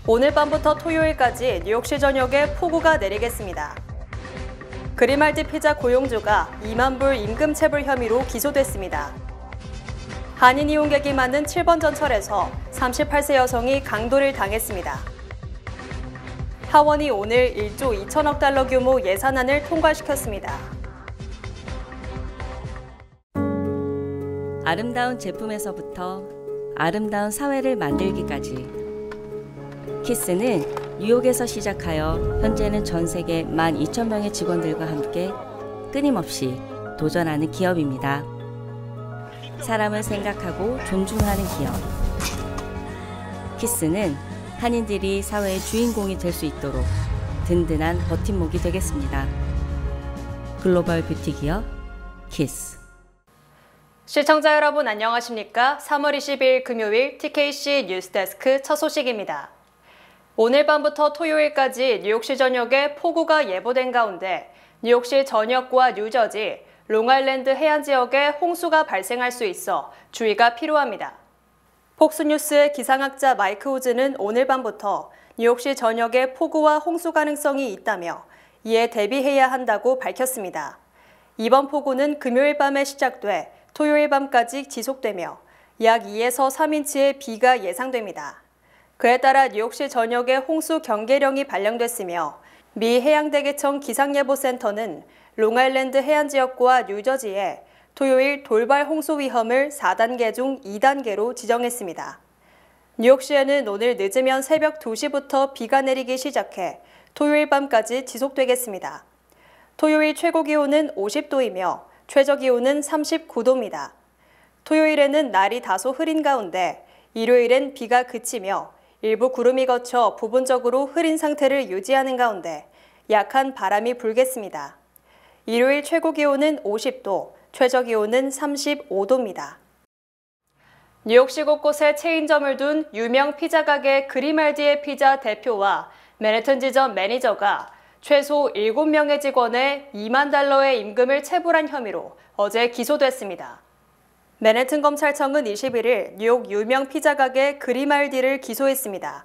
오늘 밤부터 토요일까지 뉴욕시 전역에 폭우가 내리겠습니다. 그리말디 피자 고용주가 2만 불 임금 체불 혐의로 기소됐습니다. 한인 이용객이 많은 7번 전철에서 38세 여성이 강도를 당했습니다. 하원이 오늘 1조 2천억 달러 규모 예산안을 통과시켰습니다. 아름다운 제품에서부터 아름다운 사회를 만들기까지 키스는 뉴욕에서 시작하여 현재는 전 세계 12,000명의 직원들과 함께 끊임없이 도전하는 기업입니다. 사람을 생각하고 존중하는 기업. 키스는 한인들이 사회의 주인공이 될 수 있도록 든든한 버팀목이 되겠습니다. 글로벌 뷰티 기업 키스. 시청자 여러분 안녕하십니까? 3월 20일 금요일 TKC 뉴스데스크 첫 소식입니다. 오늘 밤부터 토요일까지 뉴욕시 전역에 폭우가 예보된 가운데 뉴욕시 전역과 뉴저지, 롱아일랜드 해안 지역에 홍수가 발생할 수 있어 주의가 필요합니다. 폭스뉴스의 기상학자 마이크 우즈는 오늘 밤부터 뉴욕시 전역에 폭우와 홍수 가능성이 있다며 이에 대비해야 한다고 밝혔습니다. 이번 폭우는 금요일 밤에 시작돼 토요일 밤까지 지속되며 약 2에서 3인치의 비가 예상됩니다. 그에 따라 뉴욕시 전역에 홍수 경계령이 발령됐으며 미 해양대기청 기상예보센터는 롱아일랜드 해안 지역과 뉴저지에 토요일 돌발 홍수 위험을 4단계 중 2단계로 지정했습니다. 뉴욕시에는 오늘 늦으면 새벽 2시부터 비가 내리기 시작해 토요일 밤까지 지속되겠습니다. 토요일 최고 기온은 50도이며 최저 기온은 39도입니다. 토요일에는 날이 다소 흐린 가운데 일요일엔 비가 그치며 일부 구름이 거쳐 부분적으로 흐린 상태를 유지하는 가운데 약한 바람이 불겠습니다. 일요일 최고 기온은 50도, 최저 기온은 35도입니다. 뉴욕시 곳곳에 체인점을 둔 유명 피자 가게 그리말디의 피자 대표와 맨해튼 지점 매니저가 최소 7명의 직원에 2만 달러의 임금을 체불한 혐의로 어제 기소됐습니다. 맨해튼 검찰청은 21일 뉴욕 유명 피자 가게 그리말디를 기소했습니다.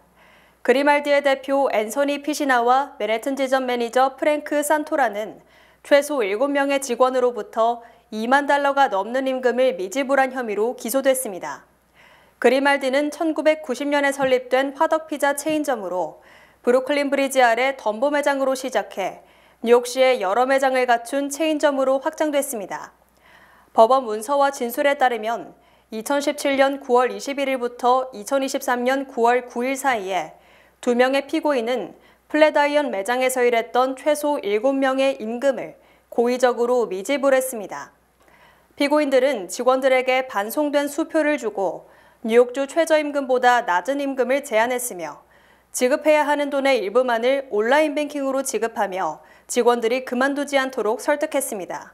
그리말디의 대표 앤소니 피시나와 맨해튼 지점 매니저 프랭크 산토라는 최소 7명의 직원으로부터 2만 달러가 넘는 임금을 미지불한 혐의로 기소됐습니다. 그리말디는 1990년에 설립된 화덕피자 체인점으로 브루클린 브리지 아래 덤보 매장으로 시작해 뉴욕시에 여러 매장을 갖춘 체인점으로 확장됐습니다. 법원 문서와 진술에 따르면 2017년 9월 21일부터 2023년 9월 9일 사이에 2명의 피고인은 플랫아이언 매장에서 일했던 최소 7명의 임금을 고의적으로 미지불했습니다. 피고인들은 직원들에게 반송된 수표를 주고 뉴욕주 최저임금보다 낮은 임금을 제안했으며 지급해야 하는 돈의 일부만을 온라인 뱅킹으로 지급하며 직원들이 그만두지 않도록 설득했습니다.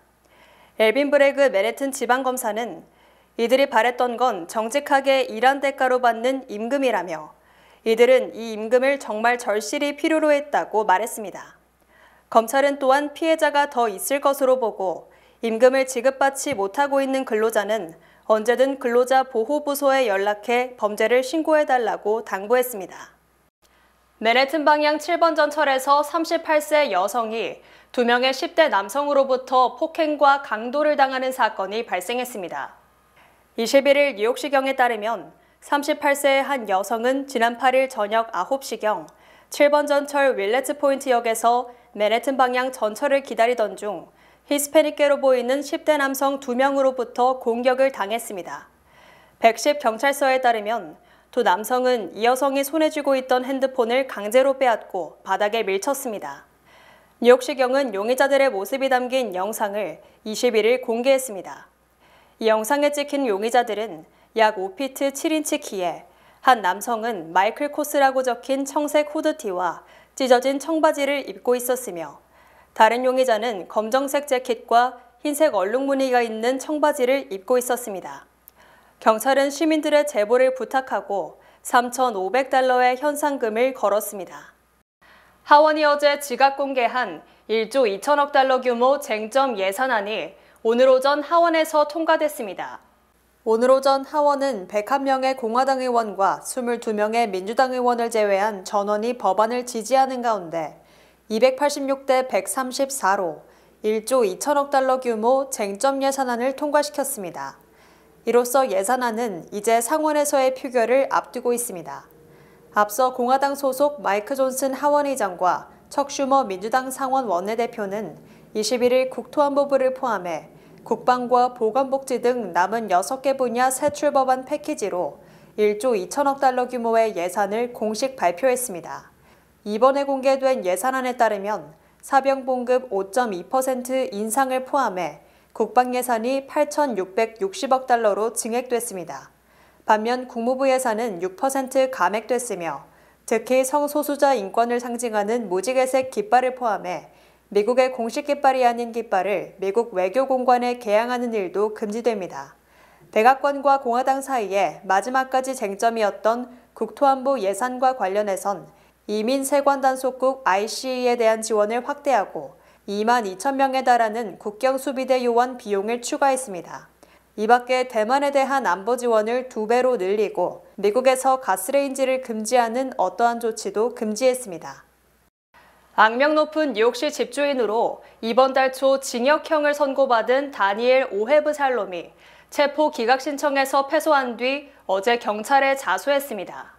엘빈 브레그 맨해튼 지방검사는 이들이 바랬던 건 정직하게 일한 대가로 받는 임금이라며 이들은 이 임금을 정말 절실히 필요로 했다고 말했습니다. 검찰은 또한 피해자가 더 있을 것으로 보고 임금을 지급받지 못하고 있는 근로자는 언제든 근로자 보호부서에 연락해 범죄를 신고해달라고 당부했습니다. 맨해튼 방향 7번 전철에서 38세 여성이 2명의 10대 남성으로부터 폭행과 강도를 당하는 사건이 발생했습니다. 21일 뉴욕시경에 따르면 38세의 한 여성은 지난 8일 저녁 9시경 7번 전철 윌레츠 포인트역에서 맨해튼 방향 전철을 기다리던 중 히스패닉계로 보이는 10대 남성 2명으로부터 공격을 당했습니다. 110 경찰서에 따르면 두 남성은 이 여성이 손에 쥐고 있던 핸드폰을 강제로 빼앗고 바닥에 밀쳤습니다. 뉴욕시경은 용의자들의 모습이 담긴 영상을 21일 공개했습니다. 이 영상에 찍힌 용의자들은 약 5피트 7인치 키에 한 남성은 마이클 코스라고 적힌 청색 후드티와 찢어진 청바지를 입고 있었으며 다른 용의자는 검정색 재킷과 흰색 얼룩 무늬가 있는 청바지를 입고 있었습니다. 경찰은 시민들의 제보를 부탁하고 3,500달러의 현상금을 걸었습니다. 하원이 어제 지각 공개한 1조 2천억 달러 규모 쟁점 예산안이 오늘 오전 하원에서 통과됐습니다. 오늘 오전 하원은 101명의 공화당 의원과 22명의 민주당 의원을 제외한 전원이 법안을 지지하는 가운데 286대 134로 1조 2천억 달러 규모 쟁점 예산안을 통과시켰습니다. 이로써 예산안은 이제 상원에서의 표결을 앞두고 있습니다. 앞서 공화당 소속 마이크 존슨 하원의장과 척 슈머 민주당 상원 원내대표는 21일 국토안보부를 포함해 국방과 보건복지 등 남은 6개 분야 세출 법안 패키지로 1조 2천억 달러 규모의 예산을 공식 발표했습니다. 이번에 공개된 예산안에 따르면 사병 봉급 5.2% 인상을 포함해 국방 예산이 8,660억 달러로 증액됐습니다. 반면 국무부 예산은 6% 감액됐으며 특히 성소수자 인권을 상징하는 무지개색 깃발을 포함해 미국의 공식 깃발이 아닌 깃발을 미국 외교공관에 개양하는 일도 금지됩니다. 백악관과 공화당 사이에 마지막까지 쟁점이었던 국토안보 예산과 관련해선 이민 세관 단속국 ICE에 대한 지원을 확대하고 2만 2천 명에 달하는 국경수비대 요원 비용을 추가했습니다. 이 밖에 대만에 대한 안보 지원을 2배로 늘리고 미국에서 가스레인지를 금지하는 어떠한 조치도 금지했습니다. 악명 높은 뉴욕시 집주인으로 이번 달 초 징역형을 선고받은 다니엘 오헤브샬롬이 체포 기각 신청에서 패소한 뒤 어제 경찰에 자수했습니다.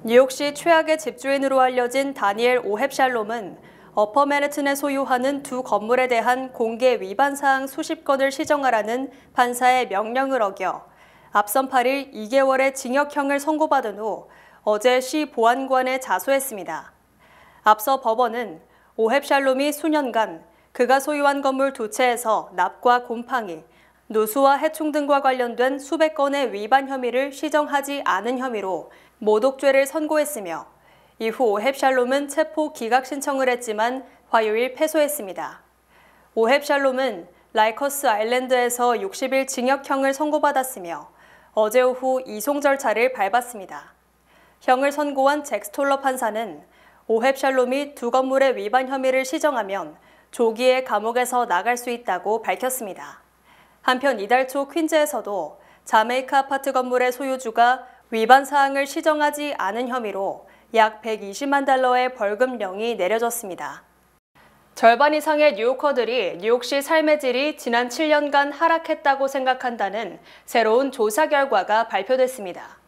뉴욕시 최악의 집주인으로 알려진 다니엘 오헤브샬롬은 어퍼 맨해튼에 소유하는 2 건물에 대한 공개 위반 사항 수십 건을 시정하라는 판사의 명령을 어겨 앞선 8일 2개월의 징역형을 선고받은 후 어제 시 보안관에 자수했습니다. 앞서 법원은 오헤브샬롬이 수년간 그가 소유한 건물 2채에서 납과 곰팡이, 누수와 해충 등과 관련된 수백 건의 위반 혐의를 시정하지 않은 혐의로 모독죄를 선고했으며 이후 오헤브샬롬은 체포 기각 신청을 했지만 화요일 패소했습니다. 오헤브샬롬은 라이커스 아일랜드에서 60일 징역형을 선고받았으며 어제 오후 이송 절차를 밟았습니다. 형을 선고한 잭 스톨러 판사는 오헤브샬롬이 2 건물의 위반 혐의를 시정하면 조기에 감옥에서 나갈 수 있다고 밝혔습니다. 한편 이달 초 퀸즈에서도 자메이카 아파트 건물의 소유주가 위반 사항을 시정하지 않은 혐의로 약 120만 달러의 벌금령이 내려졌습니다. 절반 이상의 뉴요커들이 뉴욕시 삶의 질이 지난 7년간 하락했다고 생각한다는 새로운 조사 결과가 발표됐습니다.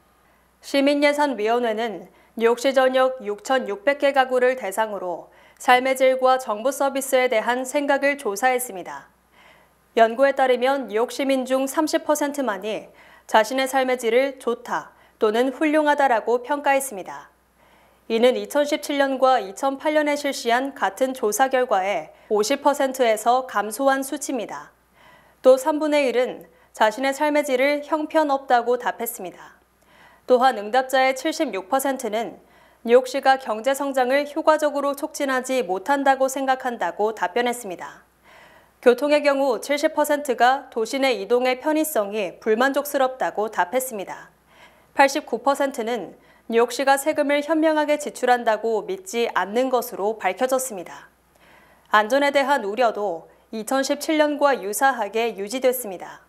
시민예산위원회는 뉴욕시 전역 6,600개 가구를 대상으로 삶의 질과 정부 서비스에 대한 생각을 조사했습니다. 연구에 따르면 뉴욕 시민 중 30%만이 자신의 삶의 질을 좋다 또는 훌륭하다라고 평가했습니다. 이는 2017년과 2008년에 실시한 같은 조사 결과의 50%에서 감소한 수치입니다. 또 3분의 1은 자신의 삶의 질을 형편없다고 답했습니다. 또한 응답자의 76%는 뉴욕시가 경제 성장을 효과적으로 촉진하지 못한다고 생각한다고 답변했습니다. 교통의 경우 70%가 도시 내 이동의 편의성이 불만족스럽다고 답했습니다. 89%는 뉴욕시가 세금을 현명하게 지출한다고 믿지 않는 것으로 밝혀졌습니다. 안전에 대한 우려도 2017년과 유사하게 유지됐습니다.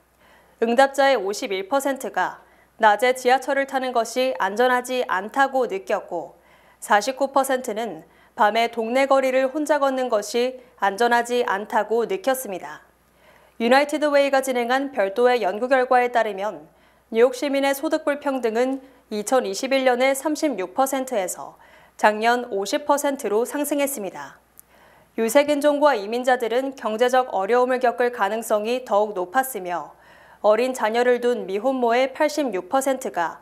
응답자의 51%가 낮에 지하철을 타는 것이 안전하지 않다고 느꼈고 49%는 밤에 동네 거리를 혼자 걷는 것이 안전하지 않다고 느꼈습니다. 유나이티드 웨이가 진행한 별도의 연구 결과에 따르면 뉴욕 시민의 소득 불평등은 2021년에 36%에서 작년 50%로 상승했습니다. 유색인종과 이민자들은 경제적 어려움을 겪을 가능성이 더욱 높았으며 어린 자녀를 둔 미혼모의 86%가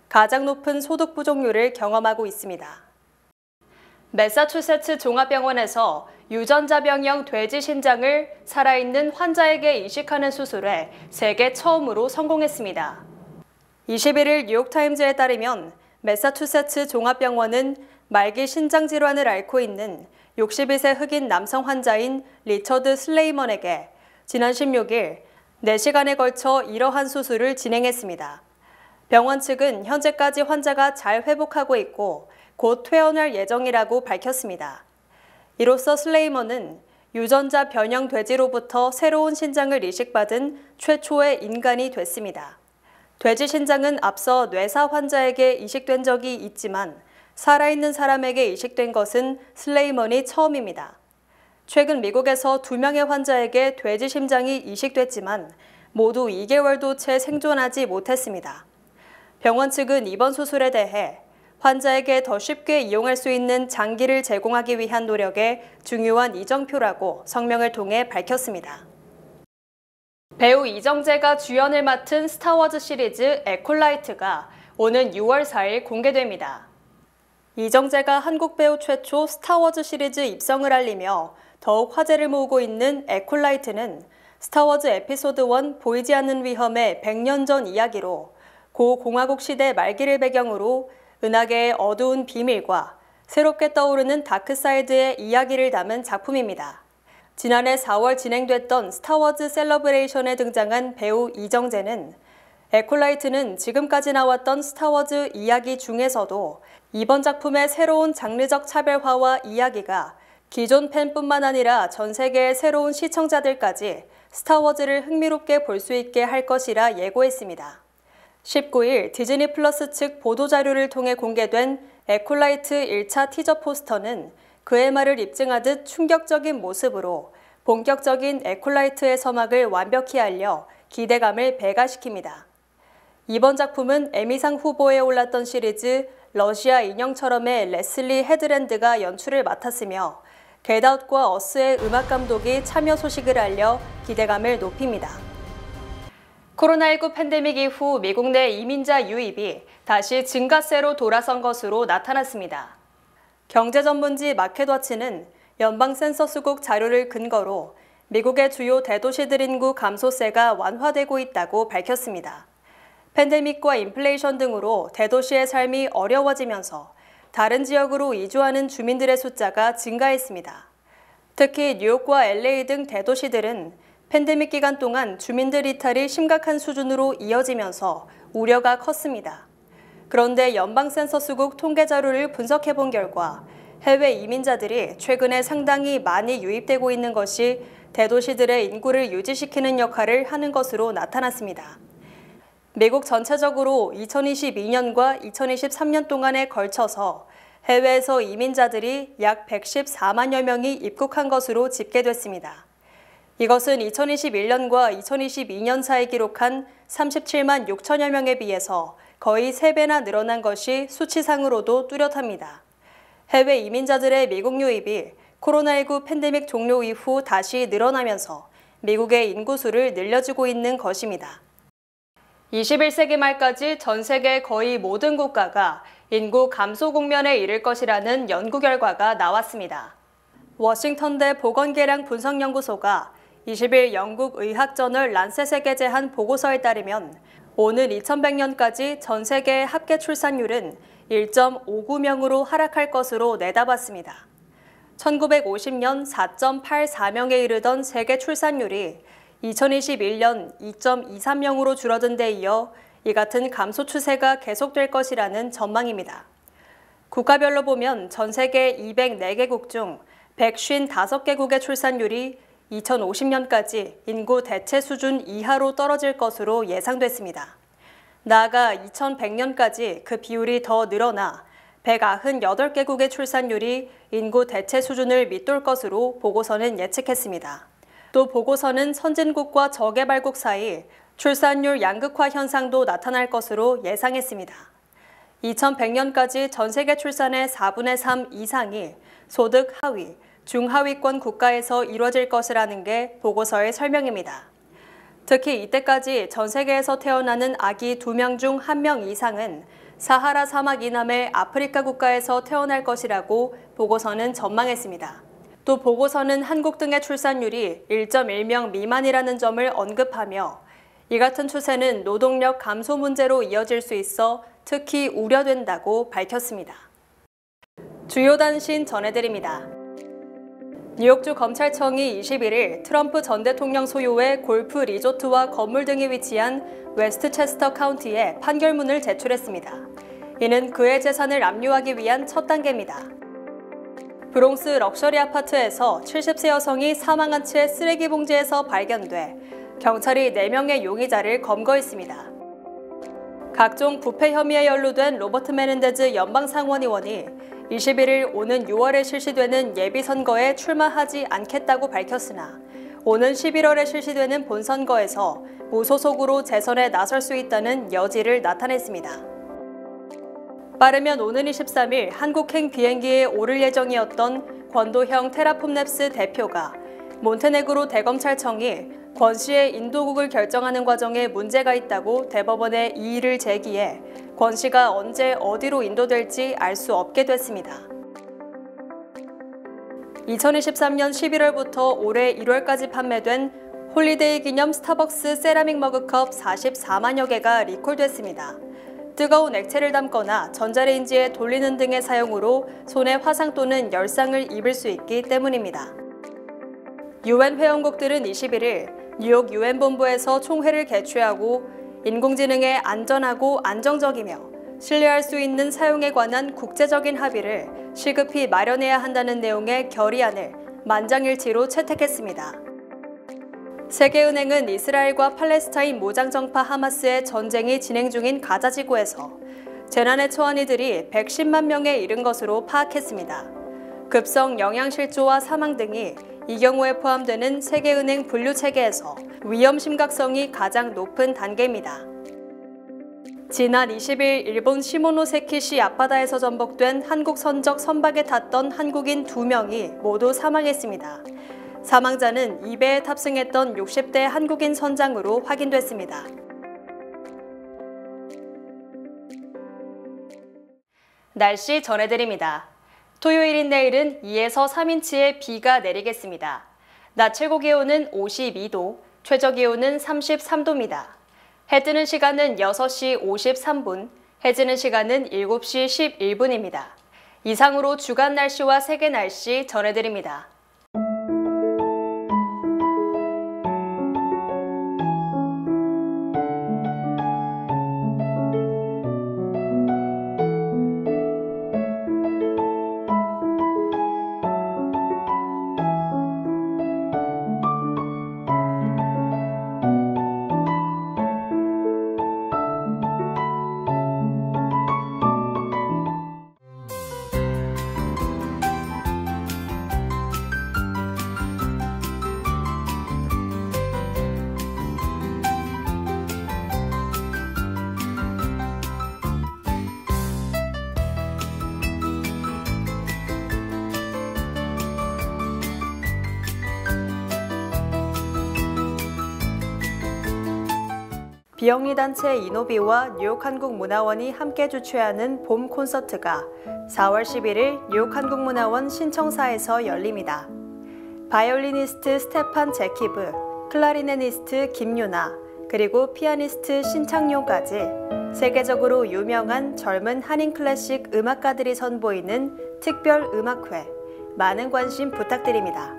가장 높은 소득 부족률을 경험하고 있습니다. 매사추세츠 종합병원에서 유전자병형 돼지 신장을 살아있는 환자에게 이식하는 수술에 세계 처음으로 성공했습니다. 21일 뉴욕타임즈에 따르면 매사추세츠 종합병원은 말기 신장 질환을 앓고 있는 62세 흑인 남성 환자인 리처드 슬레이먼에게 지난 16일 4시간에 걸쳐 이러한 수술을 진행했습니다. 병원 측은 현재까지 환자가 잘 회복하고 있고 곧 퇴원할 예정이라고 밝혔습니다. 이로써 슬레이먼은 유전자 변형 돼지로부터 새로운 신장을 이식받은 최초의 인간이 됐습니다. 돼지 신장은 앞서 뇌사 환자에게 이식된 적이 있지만 살아있는 사람에게 이식된 것은 슬레이먼이 처음입니다. 최근 미국에서 2명의 환자에게 돼지 심장이 이식됐지만 모두 2개월도 채 생존하지 못했습니다. 병원 측은 이번 수술에 대해 환자에게 더 쉽게 이용할 수 있는 장기를 제공하기 위한 노력의 중요한 이정표라고 성명을 통해 밝혔습니다. 배우 이정재가 주연을 맡은 스타워즈 시리즈 에콜라이트가 오는 6월 4일 공개됩니다. 이정재가 한국 배우 최초 스타워즈 시리즈 입성을 알리며 더욱 화제를 모으고 있는 에콜라이트는 스타워즈 에피소드 1 보이지 않는 위험의 100년 전 이야기로 고 공화국 시대 말기를 배경으로 은하계의 어두운 비밀과 새롭게 떠오르는 다크사이드의 이야기를 담은 작품입니다. 지난해 4월 진행됐던 스타워즈 셀러브레이션에 등장한 배우 이정재는 에콜라이트는 지금까지 나왔던 스타워즈 이야기 중에서도 이번 작품의 새로운 장르적 차별화와 이야기가 기존 팬뿐만 아니라 전 세계의 새로운 시청자들까지 스타워즈를 흥미롭게 볼 수 있게 할 것이라 예고했습니다. 19일 디즈니 플러스 측 보도자료를 통해 공개된 에콜라이트 1차 티저 포스터는 그의 말을 입증하듯 충격적인 모습으로 본격적인 에콜라이트의 서막을 완벽히 알려 기대감을 배가시킵니다. 이번 작품은 에미상 후보에 올랐던 시리즈 러시아 인형처럼의 레슬리 헤드랜드가 연출을 맡았으며 겟아웃과 어스의 음악 감독이 참여 소식을 알려 기대감을 높입니다. 코로나19 팬데믹 이후 미국 내 이민자 유입이 다시 증가세로 돌아선 것으로 나타났습니다. 경제전문지 마켓워치는 연방 센서스국 자료를 근거로 미국의 주요 대도시들 인구 감소세가 완화되고 있다고 밝혔습니다. 팬데믹과 인플레이션 등으로 대도시의 삶이 어려워지면서 다른 지역으로 이주하는 주민들의 숫자가 증가했습니다. 특히 뉴욕과 LA 등 대도시들은 팬데믹 기간 동안 주민들 이탈이 심각한 수준으로 이어지면서 우려가 컸습니다. 그런데 연방 센서스국 통계 자료를 분석해 본 결과 해외 이민자들이 최근에 상당히 많이 유입되고 있는 것이 대도시들의 인구를 유지시키는 역할을 하는 것으로 나타났습니다. 미국 전체적으로 2022년과 2023년 동안에 걸쳐서 해외에서 이민자들이 약 114만여 명이 입국한 것으로 집계됐습니다. 이것은 2021년과 2022년 사이 기록한 37만 6천여 명에 비해서 거의 3배나 늘어난 것이 수치상으로도 뚜렷합니다. 해외 이민자들의 미국 유입이 코로나19 팬데믹 종료 이후 다시 늘어나면서 미국의 인구수를 늘려주고 있는 것입니다. 21세기 말까지 전 세계 거의 모든 국가가 인구 감소 국면에 이를 것이라는 연구 결과가 나왔습니다. 워싱턴대 보건계량 분석연구소가 20일 영국 의학저널 란셋에 게재한 보고서에 따르면 오는 2100년까지 전 세계의 합계 출산율은 1.59명으로 하락할 것으로 내다봤습니다. 1950년 4.84명에 이르던 세계 출산율이 2021년 2.23명으로 줄어든 데 이어 이 같은 감소 추세가 계속될 것이라는 전망입니다. 국가별로 보면 전 세계 204개국 중 155개국의 출산율이 2050년까지 인구 대체 수준 이하로 떨어질 것으로 예상됐습니다. 나아가 2100년까지 그 비율이 더 늘어나 198개국의 출산율이 인구 대체 수준을 밑돌 것으로 보고서는 예측했습니다. 또 보고서는 선진국과 저개발국 사이 출산율 양극화 현상도 나타날 것으로 예상했습니다. 2100년까지 전 세계 출산의 4분의 3 이상이 소득 하위, 중하위권 국가에서 이뤄질 것이라는 게 보고서의 설명입니다. 특히 이때까지 전 세계에서 태어나는 아기 2명 중 1명 이상은 사하라 사막 이남의 아프리카 국가에서 태어날 것이라고 보고서는 전망했습니다. 또 보고서는 한국 등의 출산율이 1.1명 미만이라는 점을 언급하며 이 같은 추세는 노동력 감소 문제로 이어질 수 있어 특히 우려된다고 밝혔습니다. 주요 단신 전해드립니다. 뉴욕주 검찰청이 21일 트럼프 전 대통령 소유의 골프 리조트와 건물 등이 위치한 웨스트체스터 카운티에 판결문을 제출했습니다. 이는 그의 재산을 압류하기 위한 첫 단계입니다. 브롱스 럭셔리 아파트에서 70세 여성이 사망한 채 쓰레기 봉지에서 발견돼 경찰이 4명의 용의자를 검거했습니다. 각종 부패 혐의에 연루된 로버트 메넨데즈 연방상원의원이 21일 오는 6월에 실시되는 예비선거에 출마하지 않겠다고 밝혔으나 오는 11월에 실시되는 본선거에서 무소속으로 재선에 나설 수 있다는 여지를 나타냈습니다. 빠르면 오는 23일 한국행 비행기에 오를 예정이었던 권도형 테라폼랩스 대표가 몬테네그로 대검찰청이 권 씨의 인도국을 결정하는 과정에 문제가 있다고 대법원에 이의를 제기해 권 씨가 언제 어디로 인도될지 알 수 없게 됐습니다. 2023년 11월부터 올해 1월까지 판매된 홀리데이 기념 스타벅스 세라믹 머그컵 44만여 개가 리콜됐습니다. 뜨거운 액체를 담거나 전자레인지에 돌리는 등의 사용으로 손에 화상 또는 열상을 입을 수 있기 때문입니다. UN 회원국들은 21일 뉴욕 UN 본부에서 총회를 개최하고 인공지능의 안전하고 안정적이며 신뢰할 수 있는 사용에 관한 국제적인 합의를 시급히 마련해야 한다는 내용의 결의안을 만장일치로 채택했습니다. 세계은행은 이스라엘과 팔레스타인 무장정파 하마스의 전쟁이 진행 중인 가자 지구에서 재난에 처한 이들이 110만 명에 이른 것으로 파악했습니다. 급성 영양실조와 사망 등이 이 경우에 포함되는 세계은행 분류 체계에서 위험 심각성이 가장 높은 단계입니다. 지난 20일 일본 시모노세키시 앞바다에서 전복된 한국 선적 선박에 탔던 한국인 2명이 모두 사망했습니다. 사망자는 이 배에 탑승했던 60대 한국인 선장으로 확인됐습니다. 날씨 전해드립니다. 토요일인 내일은 2에서 3인치의 비가 내리겠습니다. 낮 최고 기온은 52도, 최저 기온은 33도입니다. 해 뜨는 시간은 6시 53분, 해 지는 시간은 7시 11분입니다. 이상으로 주간 날씨와 세계 날씨 전해드립니다. 비영리 단체 이노비와 뉴욕 한국문화원이 함께 주최하는 봄 콘서트가 4월 11일 뉴욕 한국문화원 신청사에서 열립니다. 바이올리니스트 스테판 제키브, 클라리네니스트 김유나, 그리고 피아니스트 신창용까지 세계적으로 유명한 젊은 한인 클래식 음악가들이 선보이는 특별 음악회, 많은 관심 부탁드립니다.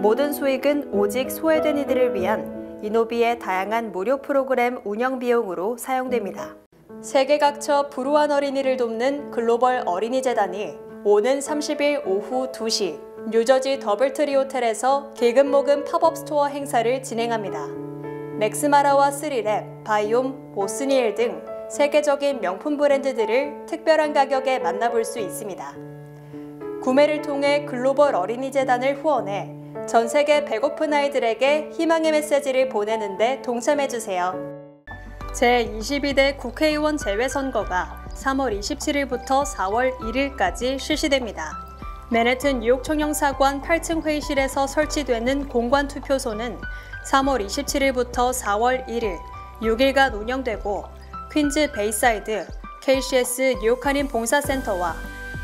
모든 수익은 오직 소외된 이들을 위한 이노비의 다양한 무료 프로그램 운영 비용으로 사용됩니다. 세계 각처 불우한 어린이를 돕는 글로벌 어린이 재단이 오는 30일 오후 2시 뉴저지 더블트리 호텔에서 기금모금 팝업 스토어 행사를 진행합니다. 맥스마라와 스리랩, 바이옴, 보스니엘 등 세계적인 명품 브랜드들을 특별한 가격에 만나볼 수 있습니다. 구매를 통해 글로벌 어린이 재단을 후원해 전 세계 배고픈 아이들에게 희망의 메시지를 보내는 데 동참해주세요. 제22대 국회의원 재외선거가 3월 27일부터 4월 1일까지 실시됩니다. 맨해튼 뉴욕 청영사관 8층 회의실에서 설치되는 공관 투표소는 3월 27일부터 4월 1일 6일간 운영되고 퀸즈 베이사이드, KCS 뉴욕 한인 봉사센터와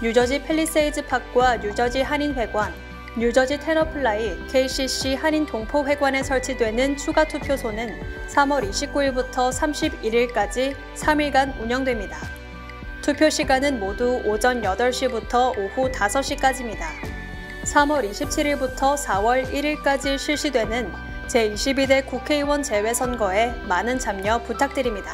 뉴저지 팰리세이즈 팍과 뉴저지 한인회관, 뉴저지 테너플라이 KCC 한인 동포회관에 설치되는 추가 투표소는 3월 29일부터 31일까지 3일간 운영됩니다. 투표 시간은 모두 오전 8시부터 오후 5시까지입니다. 3월 27일부터 4월 1일까지 실시되는 제22대 국회의원 재외선거에 많은 참여 부탁드립니다.